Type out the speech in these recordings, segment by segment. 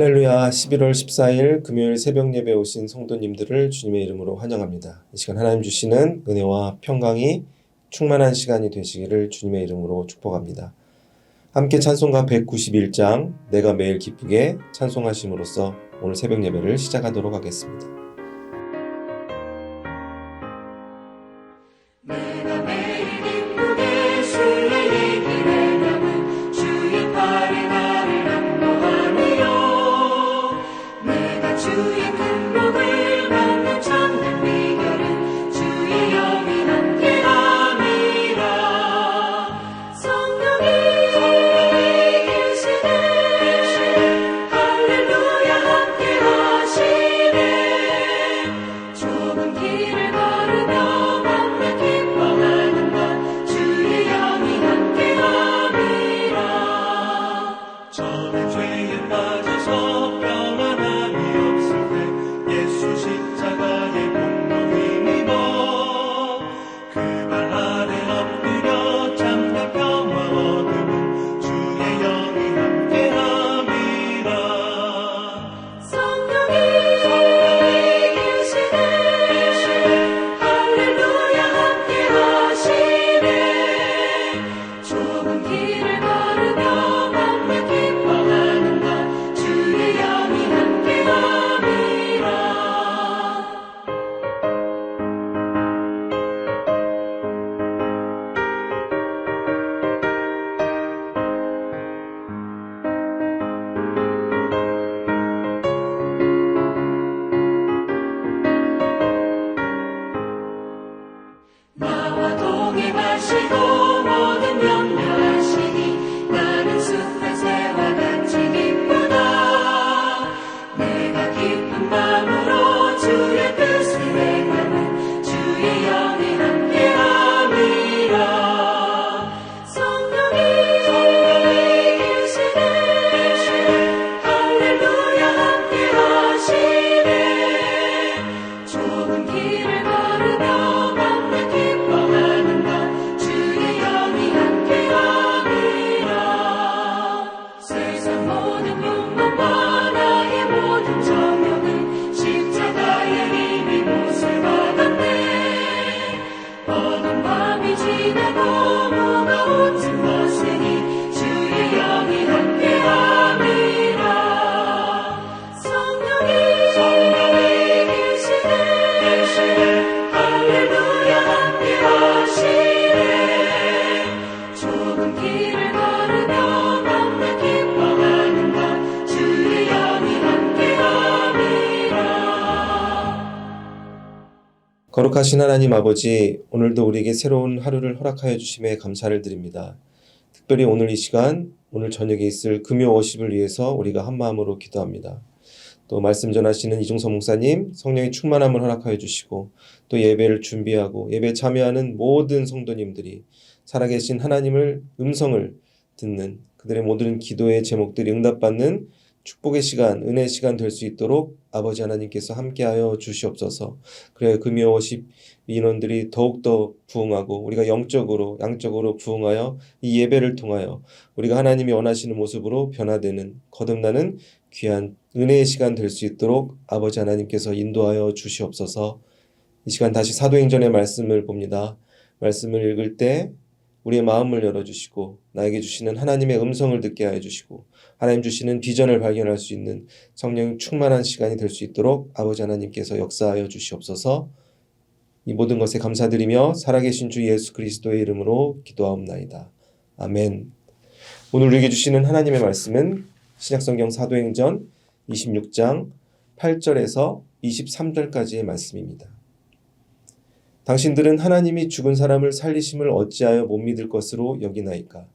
할렐루야. 11월 14일 금요일 새벽 예배 오신 성도님들을 주님의 이름으로 환영합니다. 이 시간 하나님 주시는 은혜와 평강이 충만한 시간이 되시기를 주님의 이름으로 축복합니다. 함께 찬송가 191장 내가 매일 기쁘게 찬송하심으로써 오늘 새벽 예배를 시작하도록 하겠습니다. 내가 매일 기쁘게 주의 얘기를 하면 주의 팔에 나를 안보하니요. 내가 주의 큰 복을 받는 참된 비결은 주의 영이 함께함이라. 성령이 계시네 할렐루야 함께하시네. 좁은 길을 걸으며 저는 죄에 빠져서 평안함이 없을 때 예수 십자가의 공로 힘입어 그 발 아래 엎드려 참된 평화 얻음은 주의 영이 함께함이라. 성령이 계시네 할렐루야 함께하시네. 좁은 길을 걸으며 나와 동행하시고 모든 염려하시니 나는 숲의 새와 같이 기쁘다. 내가 기쁜 마음으로 주의 뜻을 행하는 주의 영이 함께함이라. 성령이 계시네 할렐루야 함께하시네. 좁은 길을 걸으며 거룩하신 하나님 아버지, 오늘도 우리에게 새로운 하루를 허락하여 주심에 감사를 드립니다. 특별히 오늘 이 시간, 오늘 저녁에 있을 금요 워십을 위해서 우리가 한마음으로 기도합니다. 또 말씀 전하시는 이종서 목사님, 성령의 충만함을 허락하여 주시고 또 예배를 준비하고 예배에 참여하는 모든 성도님들이 살아계신 하나님을 음성을 듣는 그들의 모든 기도의 제목들이 응답받는 축복의 시간, 은혜의 시간 될 수 있도록 아버지 하나님께서 함께하여 주시옵소서. 그래야 금요 워십 인원들이 더욱더 부흥하고 우리가 영적으로 양적으로 부흥하여 이 예배를 통하여 우리가 하나님이 원하시는 모습으로 변화되는 거듭나는 귀한 은혜의 시간 될 수 있도록 아버지 하나님께서 인도하여 주시옵소서. 이 시간 다시 사도행전의 말씀을 봅니다. 말씀을 읽을 때 우리의 마음을 열어주시고 나에게 주시는 하나님의 음성을 듣게 하여 주시고 하나님 주시는 비전을 발견할 수 있는 성령 충만한 시간이 될 수 있도록 아버지 하나님께서 역사하여 주시옵소서. 이 모든 것에 감사드리며 살아계신 주 예수 그리스도의 이름으로 기도하옵나이다. 아멘. 오늘 우리에게 주시는 하나님의 말씀은 신약성경 사도행전 26장 8절에서 23절까지의 말씀입니다. 당신들은 하나님이 죽은 사람을 살리심을 어찌하여 못 믿을 것으로 여기나이까?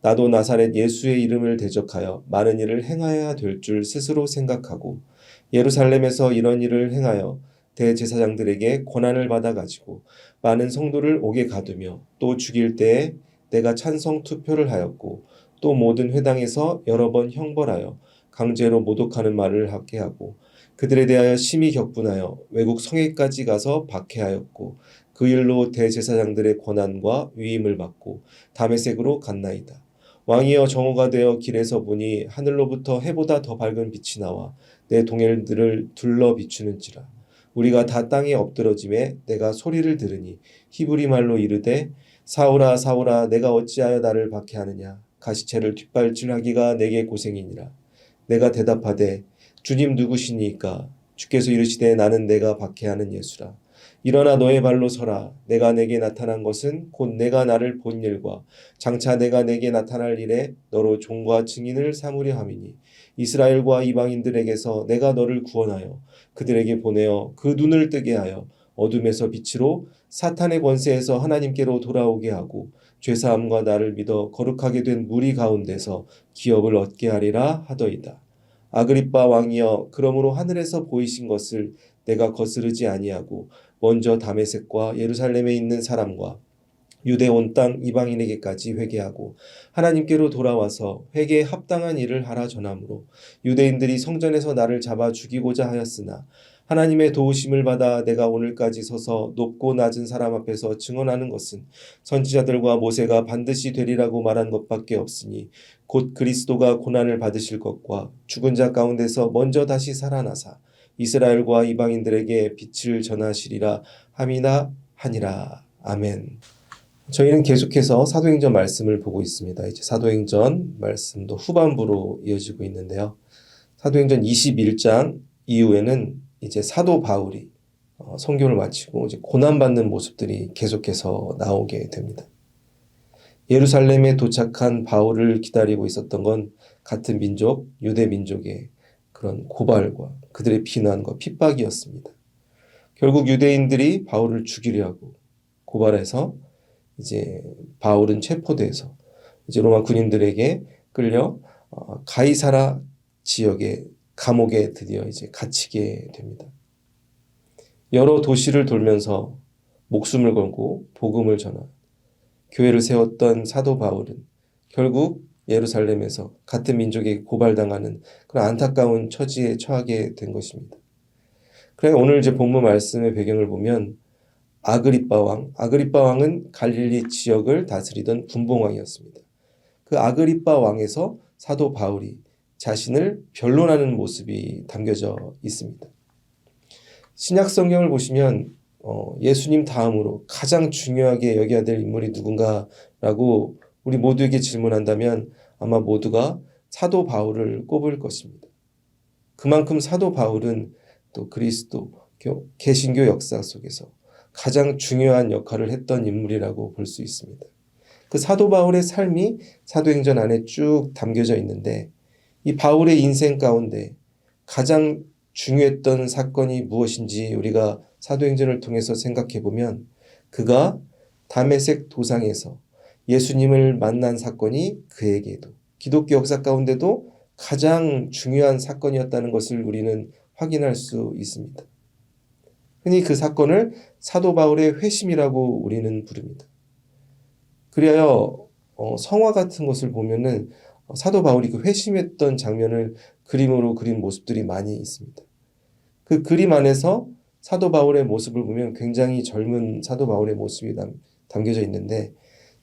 나도 나사렛 예수의 이름을 대적하여 많은 일을 행하여야 될 줄 스스로 생각하고 예루살렘에서 이런 일을 행하여 대제사장들에게 권한을 받아가지고 많은 성도를 옥에 가두며 또 죽일 때에 내가 찬성 투표를 하였고 또 모든 회당에서 여러 번 형벌하여 강제로 모독하는 말을 하게 하고 그들에 대하여 심히 격분하여 외국 성에까지 가서 박해하였고 그 일로 대제사장들의 권한과 위임을 받고 다메섹으로 갔나이다. 왕이여 정오가 되어 길에서 보니 하늘로부터 해보다 더 밝은 빛이 나와 내 동her들을 둘러 비추는지라. 우리가 다 땅에 엎드러짐에 내가 소리를 들으니 히브리 말로 이르되 사울아 사울아 내가 어찌하여 나를 박해하느냐. 가시체를 뒷발질하기가 내게 고생이니라. 내가 대답하되 주님 누구시니까. 주께서 이르시되 나는 내가 박해하는 예수라. 일어나 너의 발로 서라. 내가 내게 나타난 것은 곧 내가 나를 본 일과 장차 내가 내게 나타날 일에 너로 종과 증인을 삼으려 함이니 이스라엘과 이방인들에게서 내가 너를 구원하여 그들에게 보내어 그 눈을 뜨게 하여 어둠에서 빛으로 사탄의 권세에서 하나님께로 돌아오게 하고 죄사함과 나를 믿어 거룩하게 된 무리 가운데서 기업을 얻게 하리라 하더이다. 아그리빠 왕이여 그러므로 하늘에서 보이신 것을 내가 거스르지 아니하고 먼저 다메섹과 예루살렘에 있는 사람과 유대 온 땅 이방인에게까지 회개하고 하나님께로 돌아와서 회개에 합당한 일을 하라 전하므로 유대인들이 성전에서 나를 잡아 죽이고자 하였으나 하나님의 도우심을 받아 내가 오늘까지 서서 높고 낮은 사람 앞에서 증언하는 것은 선지자들과 모세가 반드시 되리라고 말한 것밖에 없으니 곧 그리스도가 고난을 받으실 것과 죽은 자 가운데서 먼저 다시 살아나사 이스라엘과 이방인들에게 빛을 전하시리라 함이나 하니라. 아멘. 저희는 계속해서 사도행전 말씀을 보고 있습니다. 이제 사도행전 말씀도 후반부로 이어지고 있는데요. 사도행전 21장 이후에는 이제 사도 바울이 선교를 마치고 이제 고난받는 모습들이 계속해서 나오게 됩니다. 예루살렘에 도착한 바울을 기다리고 있었던 건 같은 민족, 유대 민족의 그런 고발과 그들의 비난과 핍박이었습니다. 결국 유대인들이 바울을 죽이려 하고 고발해서 이제 바울은 체포돼서 이제 로마 군인들에게 끌려 가이사라 지역의 감옥에 드디어 이제 갇히게 됩니다. 여러 도시를 돌면서 목숨을 걸고 복음을 전한 교회를 세웠던 사도 바울은 결국 예루살렘에서 같은 민족에게 고발당하는 그런 안타까운 처지에 처하게 된 것입니다. 그래 오늘 이제 본문 말씀의 배경을 보면 아그리빠 왕은 갈릴리 지역을 다스리던 군봉왕이었습니다. 그 아그리빠 왕에서 사도 바울이 자신을 변론하는 모습이 담겨져 있습니다. 신약 성경을 보시면 예수님 다음으로 가장 중요하게 여겨야 될 인물이 누군가라고 우리 모두에게 질문한다면 아마 모두가 사도 바울을 꼽을 것입니다. 그만큼 사도 바울은 또 그리스도 개신교 역사 속에서 가장 중요한 역할을 했던 인물이라고 볼 수 있습니다. 그 사도 바울의 삶이 사도행전 안에 쭉 담겨져 있는데 이 바울의 인생 가운데 가장 중요했던 사건이 무엇인지 우리가 사도행전을 통해서 생각해 보면 그가 다메섹 도상에서 예수님을 만난 사건이 그에게도 기독교 역사 가운데도 가장 중요한 사건이었다는 것을 우리는 확인할 수 있습니다. 흔히 그 사건을 사도 바울의 회심이라고 우리는 부릅니다. 그리하여 성화 같은 것을 보면은 사도 바울이 그 회심했던 장면을 그림으로 그린 모습들이 많이 있습니다. 그 그림 안에서 사도 바울의 모습을 보면 굉장히 젊은 사도 바울의 모습이 담겨져 있는데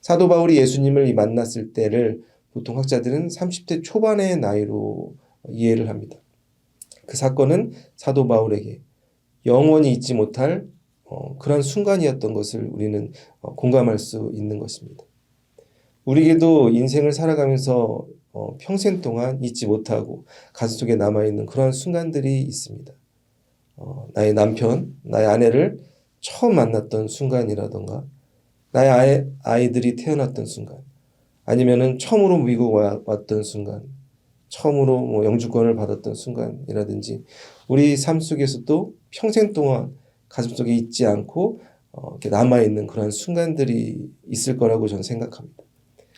사도 바울이 예수님을 만났을 때를 보통 학자들은 30대 초반의 나이로 이해를 합니다. 그 사건은 사도 바울에게 영원히 잊지 못할 그런 순간이었던 것을 우리는 공감할 수 있는 것입니다. 우리에게도 인생을 살아가면서 평생 동안 잊지 못하고 가슴속에 남아있는 그런 순간들이 있습니다. 나의 남편, 나의 아내를 처음 만났던 순간이라던가 나의 아이들이 태어났던 순간 아니면은 처음으로 미국 왔던 순간 처음으로 영주권을 받았던 순간이라든지 우리 삶 속에서도 평생 동안 가슴속에 잊지 않고 이렇게 남아있는 그러한 순간들이 있을 거라고 저는 생각합니다.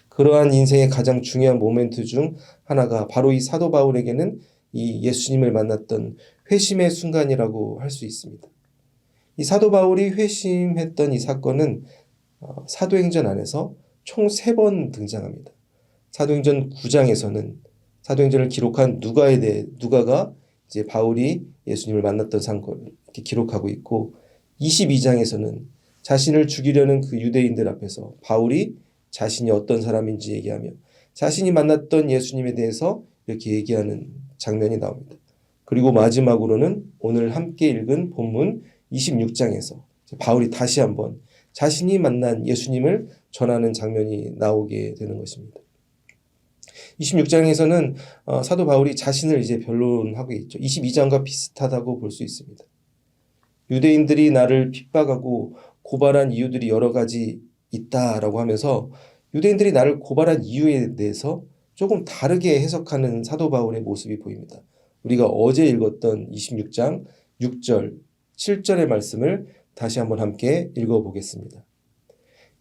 그러한 인생의 가장 중요한 모멘트 중 하나가 바로 이 사도 바울에게는 이 예수님을 만났던 회심의 순간이라고 할 수 있습니다. 이 사도 바울이 회심했던 이 사건은 사도행전 안에서 총 3번 등장합니다. 사도행전 9장에서는 사도행전을 기록한 누가가 이제 바울이 예수님을 만났던 사건을 이렇게 기록하고 있고 22장에서는 자신을 죽이려는 그 유대인들 앞에서 바울이 자신이 어떤 사람인지 얘기하며 자신이 만났던 예수님에 대해서 이렇게 얘기하는 장면이 나옵니다. 그리고 마지막으로는 오늘 함께 읽은 본문 26장에서 바울이 다시 한번 자신이 만난 예수님을 전하는 장면이 나오게 되는 것입니다. 26장에서는 사도 바울이 자신을 이제 변론하고 있죠. 22장과 비슷하다고 볼 수 있습니다. 유대인들이 나를 핍박하고 고발한 이유들이 여러 가지 있다라고 하면서 유대인들이 나를 고발한 이유에 대해서 조금 다르게 해석하는 사도 바울의 모습이 보입니다. 우리가 어제 읽었던 26장 6절, 7절의 말씀을 다시 한번 함께 읽어보겠습니다.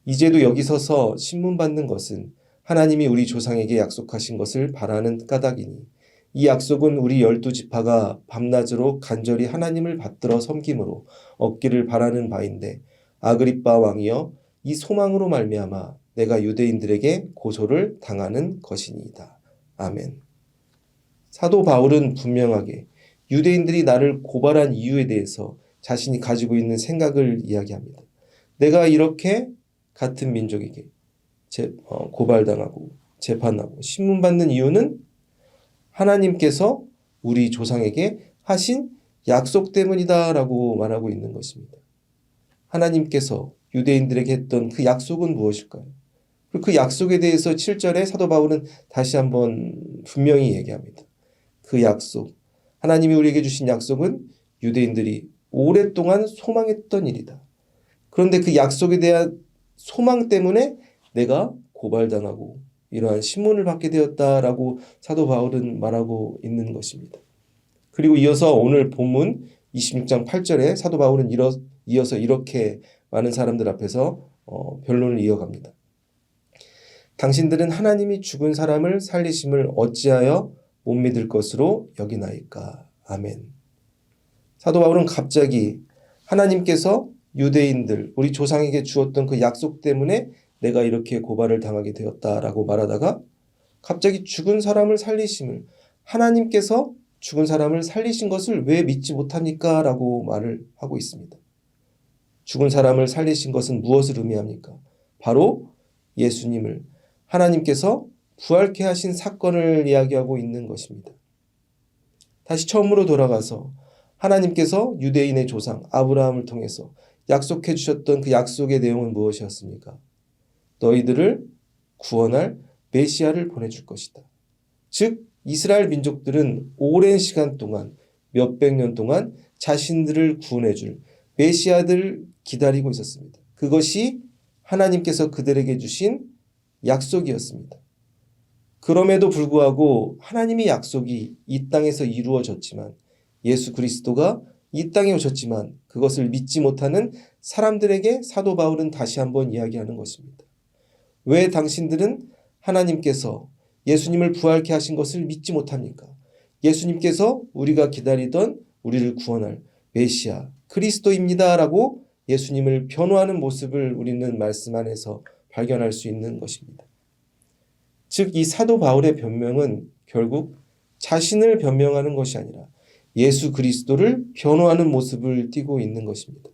이제도 여기 서서 신문받는 것은 하나님이 우리 조상에게 약속하신 것을 바라는 까닭이니 이 약속은 우리 12지파가 밤낮으로 간절히 하나님을 받들어 섬김으로 얻기를 바라는 바인데 아그리빠 왕이여 이 소망으로 말미암아 내가 유대인들에게 고소를 당하는 것이니이다. 아멘. 사도 바울은 분명하게 유대인들이 나를 고발한 이유에 대해서 자신이 가지고 있는 생각을 이야기합니다. 내가 이렇게 같은 민족에게 고발당하고 재판하고 신문받는 이유는 하나님께서 우리 조상에게 하신 약속 때문이다라고 말하고 있는 것입니다. 하나님께서 유대인들에게 했던 그 약속은 무엇일까요? 그 약속에 대해서 7절에 사도 바울은 다시 한번 분명히 얘기합니다. 그 약속, 하나님이 우리에게 주신 약속은 유대인들이 오랫동안 소망했던 일이다. 그런데 그 약속에 대한 소망 때문에 내가 고발당하고 이러한 신문을 받게 되었다라고 사도 바울은 말하고 있는 것입니다. 그리고 이어서 오늘 본문 26장 8절에 사도 바울은 이어서 이렇게 많은 사람들 앞에서 변론을 이어갑니다. 당신들은 하나님이 죽은 사람을 살리심을 어찌하여 못 믿을 것으로 여기나이까. 아멘. 사도 바울은 갑자기 하나님께서 유대인들, 우리 조상에게 주었던 그 약속 때문에 내가 이렇게 고발을 당하게 되었다라고 말하다가 갑자기 죽은 사람을 살리심을, 하나님께서 죽은 사람을 살리신 것을 왜 믿지 못합니까? 라고 말을 하고 있습니다. 죽은 사람을 살리신 것은 무엇을 의미합니까? 바로 예수님을, 하나님께서 부활케 하신 사건을 이야기하고 있는 것입니다. 다시 처음으로 돌아가서 하나님께서 유대인의 조상 아브라함을 통해서 약속해 주셨던 그 약속의 내용은 무엇이었습니까? 너희들을 구원할 메시아를 보내줄 것이다. 즉 이스라엘 민족들은 오랜 시간 동안 몇백 년 동안 자신들을 구원해줄 메시아들을 기다리고 있었습니다. 그것이 하나님께서 그들에게 주신 약속이었습니다. 그럼에도 불구하고 하나님의 약속이 이 땅에서 이루어졌지만, 예수 그리스도가 이 땅에 오셨지만 그것을 믿지 못하는 사람들에게 사도 바울은 다시 한번 이야기하는 것입니다. 왜 당신들은 하나님께서 예수님을 부활케 하신 것을 믿지 못합니까? 예수님께서 우리가 기다리던 우리를 구원할 메시아 그리스도입니다 라고 예수님을 변호하는 모습을 우리는 말씀 안에서 발견할 수 있는 것입니다. 즉 이 사도 바울의 변명은 결국 자신을 변명하는 것이 아니라 예수 그리스도를 변호하는 모습을 띠고 있는 것입니다.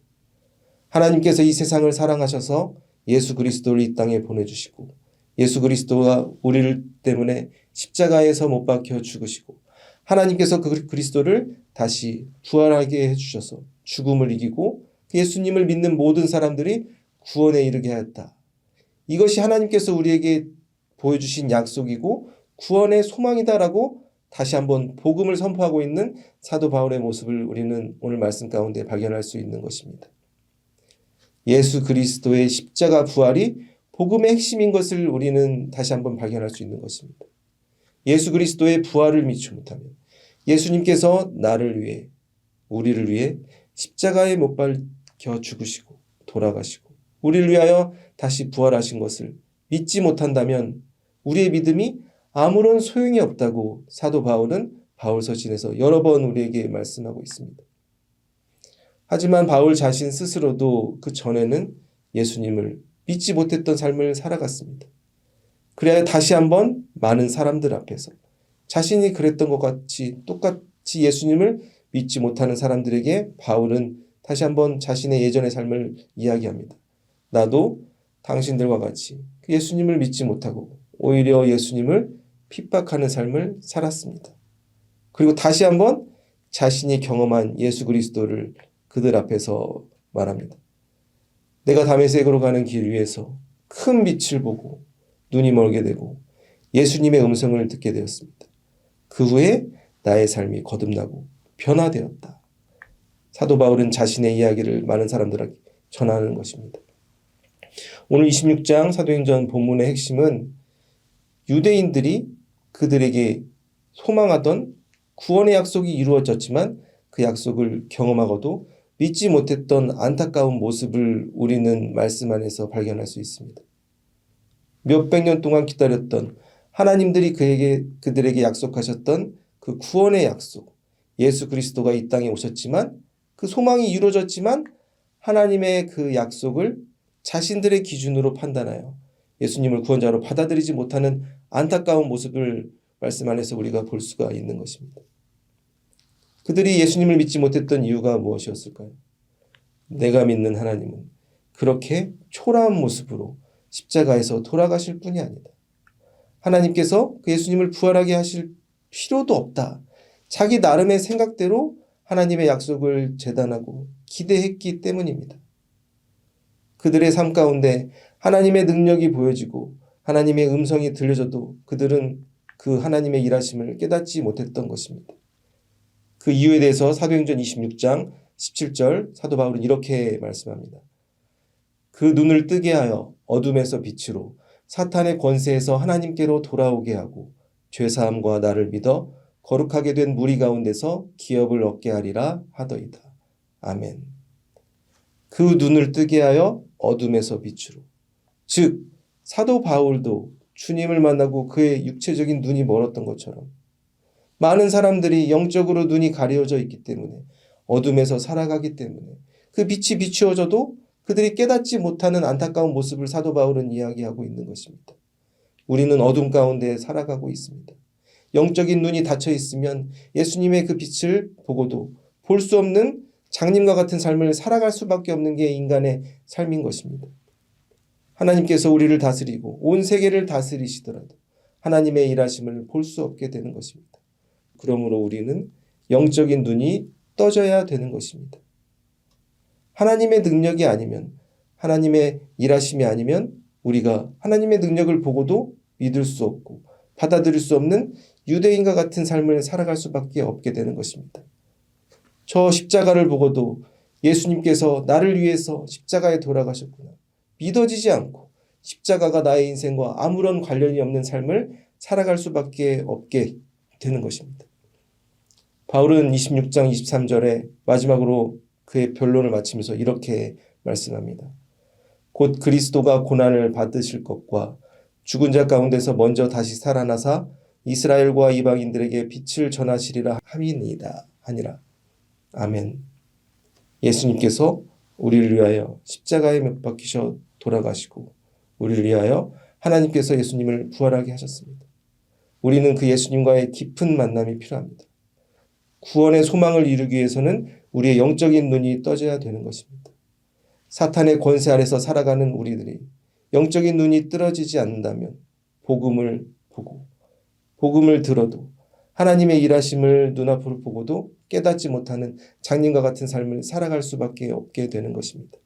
하나님께서 이 세상을 사랑하셔서 예수 그리스도를 이 땅에 보내주시고 예수 그리스도가 우리를 때문에 십자가에서 못 박혀 죽으시고 하나님께서 그 그리스도를 다시 부활하게 해주셔서 죽음을 이기고 예수님을 믿는 모든 사람들이 구원에 이르게 하였다. 이것이 하나님께서 우리에게 보여주신 약속이고 구원의 소망이다라고 다시 한번 복음을 선포하고 있는 사도 바울의 모습을 우리는 오늘 말씀 가운데 발견할 수 있는 것입니다. 예수 그리스도의 십자가 부활이 복음의 핵심인 것을 우리는 다시 한번 발견할 수 있는 것입니다. 예수 그리스도의 부활을 믿지 못하면 예수님께서 나를 위해, 우리를 위해 십자가에 못 박혀 죽으시고 돌아가시고 우리를 위하여 다시 부활하신 것을 믿지 못한다면 우리의 믿음이 아무런 소용이 없다고 사도 바울은 바울서신에서 여러 번 우리에게 말씀하고 있습니다. 하지만 바울 자신 스스로도 그 전에는 예수님을 믿지 못했던 삶을 살아갔습니다. 그래야 다시 한번 많은 사람들 앞에서 자신이 그랬던 것 같이 똑같이 예수님을 믿지 못하는 사람들에게 바울은 다시 한번 자신의 예전의 삶을 이야기합니다. 나도 당신들과 같이 예수님을 믿지 못하고 오히려 예수님을 핍박하는 삶을 살았습니다. 그리고 다시 한번 자신이 경험한 예수 그리스도를 그들 앞에서 말합니다. 내가 다메섹으로 가는 길 위에서 큰 빛을 보고 눈이 멀게 되고 예수님의 음성을 듣게 되었습니다. 그 후에 나의 삶이 거듭나고 변화되었다. 사도 바울은 자신의 이야기를 많은 사람들에게 전하는 것입니다. 오늘 26장 사도행전 본문의 핵심은 유대인들이 그들에게 소망하던 구원의 약속이 이루어졌지만 그 약속을 경험하고도 믿지 못했던 안타까운 모습을 우리는 말씀 안에서 발견할 수 있습니다. 몇백 년 동안 기다렸던 하나님들이 그들에게 약속하셨던 그 구원의 약속, 예수 그리스도가 이 땅에 오셨지만 그 소망이 이루어졌지만 하나님의 그 약속을 자신들의 기준으로 판단하여 예수님을 구원자로 받아들이지 못하는 안타까운 모습을 말씀 안에서 우리가 볼 수가 있는 것입니다. 그들이 예수님을 믿지 못했던 이유가 무엇이었을까요? 내가 믿는 하나님은 그렇게 초라한 모습으로 십자가에서 돌아가실 뿐이 아니다. 하나님께서 그 예수님을 부활하게 하실 필요도 없다. 자기 나름의 생각대로 하나님의 약속을 재단하고 기대했기 때문입니다. 그들의 삶 가운데 하나님의 능력이 보여지고 하나님의 음성이 들려져도 그들은 그 하나님의 일하심을 깨닫지 못했던 것입니다. 그 이유에 대해서 사도행전 26장 17절 사도 바울은 이렇게 말씀합니다. 그 눈을 뜨게 하여 어둠에서 빛으로 사탄의 권세에서 하나님께로 돌아오게 하고 죄사함과 나를 믿어 거룩하게 된 무리 가운데서 기업을 얻게 하리라 하더이다. 아멘. 그 눈을 뜨게 하여 어둠에서 빛으로. 즉 사도 바울도 주님을 만나고 그의 육체적인 눈이 멀었던 것처럼 많은 사람들이 영적으로 눈이 가려져 있기 때문에 어둠에서 살아가기 때문에 그 빛이 비추어져도 그들이 깨닫지 못하는 안타까운 모습을 사도 바울은 이야기하고 있는 것입니다. 우리는 어둠 가운데 살아가고 있습니다. 영적인 눈이 닫혀 있으면 예수님의 그 빛을 보고도 볼 수 없는 장님과 같은 삶을 살아갈 수밖에 없는 게 인간의 삶인 것입니다. 하나님께서 우리를 다스리고 온 세계를 다스리시더라도 하나님의 일하심을 볼 수 없게 되는 것입니다. 그러므로 우리는 영적인 눈이 떠져야 되는 것입니다. 하나님의 능력이 아니면, 하나님의 일하심이 아니면 우리가 하나님의 능력을 보고도 믿을 수 없고 받아들일 수 없는 유대인과 같은 삶을 살아갈 수밖에 없게 되는 것입니다. 저 십자가를 보고도 예수님께서 나를 위해서 십자가에 돌아가셨구나. 믿어지지 않고 십자가가 나의 인생과 아무런 관련이 없는 삶을 살아갈 수밖에 없게 되는 것입니다. 바울은 26장 23절에 마지막으로 그의 변론을 마치면서 이렇게 말씀합니다. 곧 그리스도가 고난을 받으실 것과 죽은 자 가운데서 먼저 다시 살아나사 이스라엘과 이방인들에게 빛을 전하시리라 함이니이다 하니라. 아멘. 예수님께서 우리를 위하여 십자가에 못 박히셔 돌아가시고 우리를 위하여 하나님께서 예수님을 부활하게 하셨습니다. 우리는 그 예수님과의 깊은 만남이 필요합니다. 구원의 소망을 이루기 위해서는 우리의 영적인 눈이 떠져야 되는 것입니다. 사탄의 권세 아래서 살아가는 우리들이 영적인 눈이 뜨러지지 않는다면 복음을 보고 복음을 들어도 하나님의 일하심을 눈앞으로 보고도 깨닫지 못하는 장님과 같은 삶을 살아갈 수밖에 없게 되는 것입니다.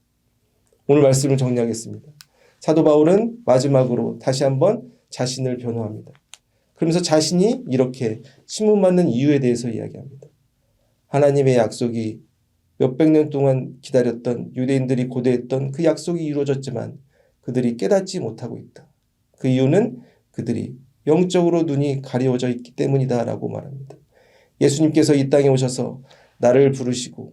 오늘 말씀을 정리하겠습니다. 사도 바울은 마지막으로 다시 한번 자신을 변호합니다. 그러면서 자신이 이렇게 신문받는 이유에 대해서 이야기합니다. 하나님의 약속이 몇백 년 동안 기다렸던 유대인들이 고대했던 그 약속이 이루어졌지만 그들이 깨닫지 못하고 있다. 그 이유는 그들이 영적으로 눈이 가려져 있기 때문이다 라고 말합니다. 예수님께서 이 땅에 오셔서 나를 부르시고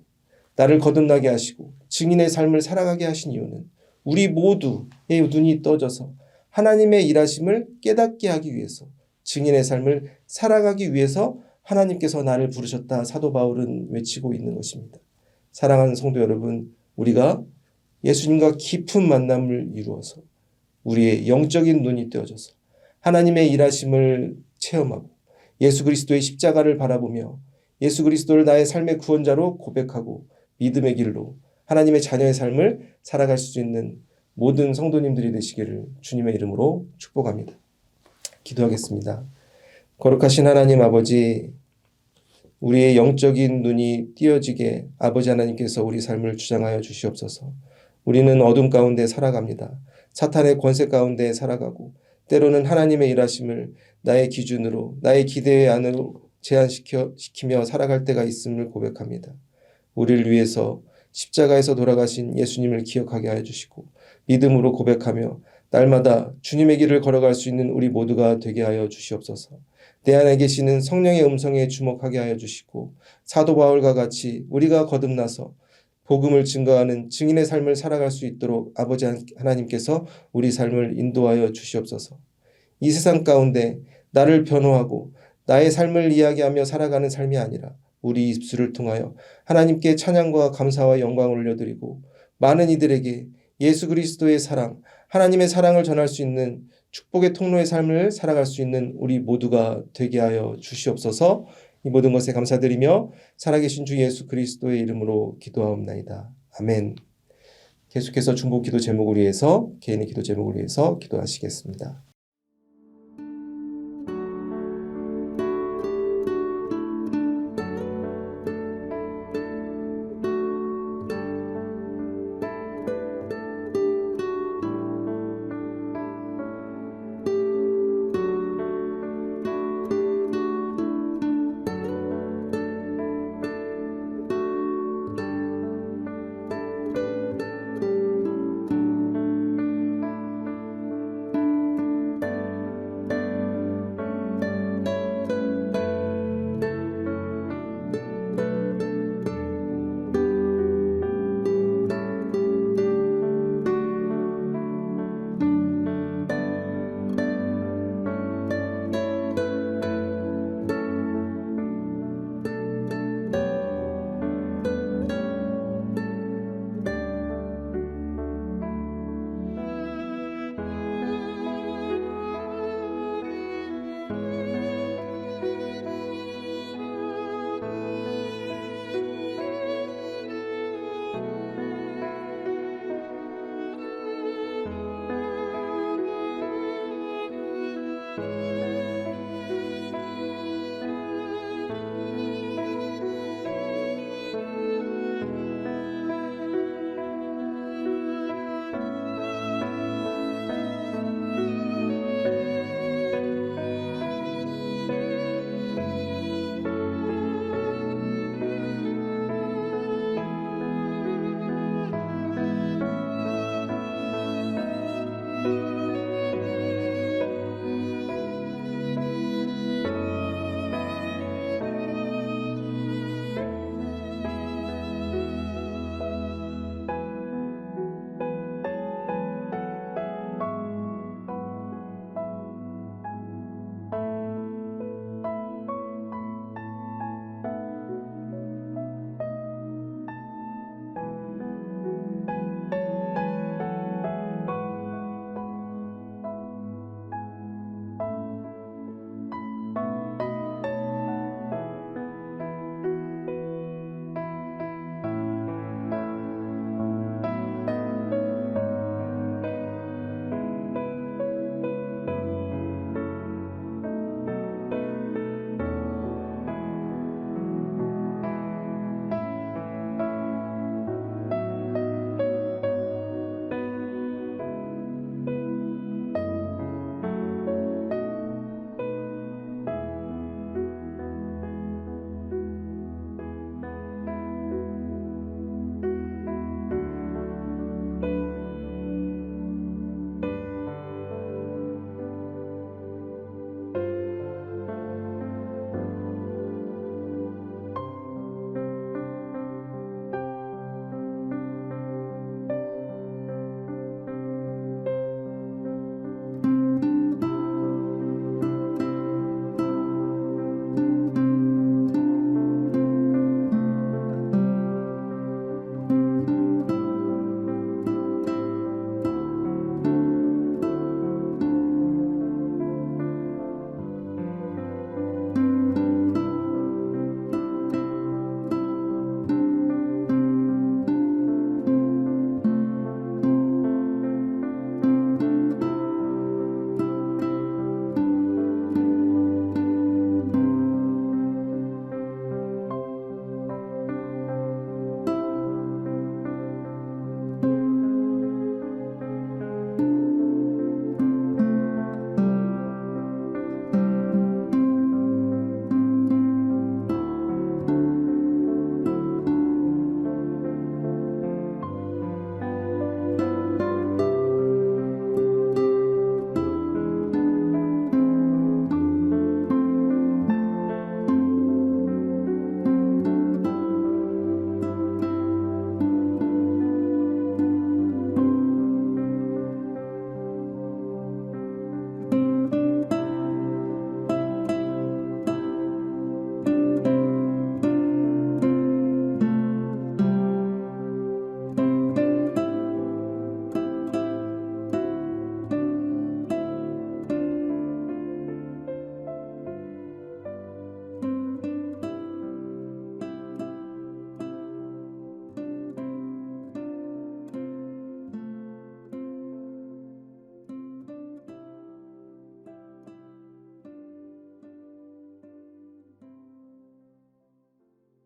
나를 거듭나게 하시고 증인의 삶을 살아가게 하신 이유는 우리 모두의 눈이 떠져서 하나님의 일하심을 깨닫게 하기 위해서 증인의 삶을 살아가기 위해서 하나님께서 나를 부르셨다 사도 바울은 외치고 있는 것입니다. 사랑하는 성도 여러분, 우리가 예수님과 깊은 만남을 이루어서 우리의 영적인 눈이 떼어져서 하나님의 일하심을 체험하고 예수 그리스도의 십자가를 바라보며 예수 그리스도를 나의 삶의 구원자로 고백하고 믿음의 길로 하나님의 자녀의 삶을 살아갈 수 있는 모든 성도님들이 되시기를 주님의 이름으로 축복합니다. 기도하겠습니다. 거룩하신 하나님 아버지, 우리의 영적인 눈이 띄어지게 아버지 하나님께서 우리 삶을 주장하여 주시옵소서. 우리는 어둠 가운데 살아갑니다. 사탄의 권세 가운데 살아가고 때로는 하나님의 일하심을 나의 기준으로 나의 기대 안으로 제한시키며 살아갈 때가 있음을 고백합니다. 우리를 위해서 십자가에서 돌아가신 예수님을 기억하게 하여 주시고 믿음으로 고백하며 날마다 주님의 길을 걸어갈 수 있는 우리 모두가 되게 하여 주시옵소서. 내 안에 계시는 성령의 음성에 주목하게 하여 주시고 사도 바울과 같이 우리가 거듭나서 복음을 증거하는 증인의 삶을 살아갈 수 있도록 아버지 하나님께서 우리 삶을 인도하여 주시옵소서. 이 세상 가운데 나를 변호하고 나의 삶을 이야기하며 살아가는 삶이 아니라 우리 입술을 통하여 하나님께 찬양과 감사와 영광을 올려드리고 많은 이들에게 예수 그리스도의 사랑, 하나님의 사랑을 전할 수 있는 축복의 통로의 삶을 살아갈 수 있는 우리 모두가 되게 하여 주시옵소서. 이 모든 것에 감사드리며 살아계신 주 예수 그리스도의 이름으로 기도하옵나이다. 아멘. 계속해서 중보 기도 제목을 위해서 개인의 기도 제목을 위해서 기도하시겠습니다.